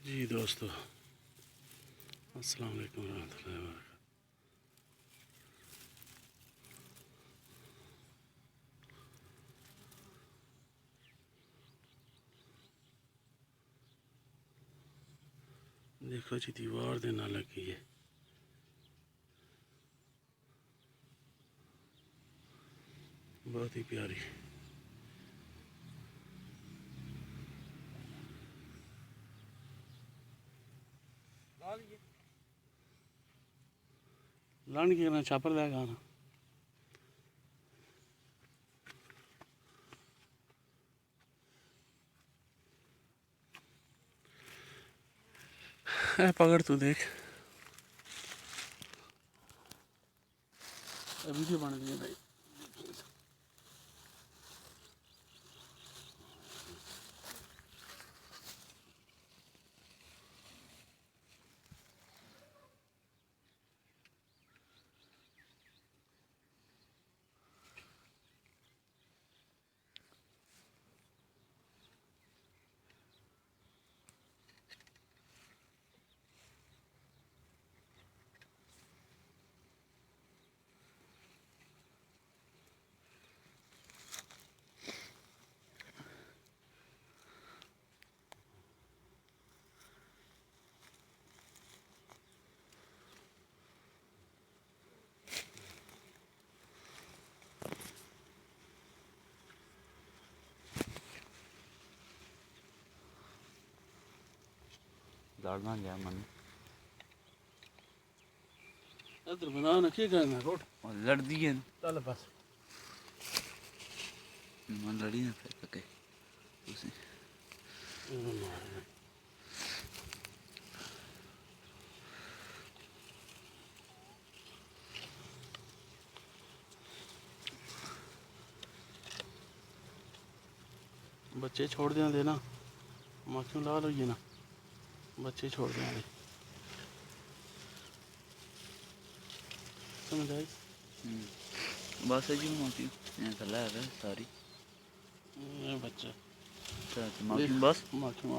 जी दोस्तों, अस्सलाम वालेकुम रहमतुल्लाहि व बरकातहू। देखो जी, दीवार दे नाल लगी है। बहुत ही प्यारी। लान की करना, छापर ले खाना। है पकड़, तू देख, वीडियो बन रही है भाई। लड़ना गया मन इधर बना ना, क्या करना रोट और लड़ दिए चल बस। मन लड़ी ना फिर पके उसे बच्चे छोड़ दें देना, मक्खियों लाल हो ना, बच्चे छोड़ दें दे। समझ आई? बस जी माफी यहाँ थल्ला है सारी ये बच्चे माफी बस मक्खियों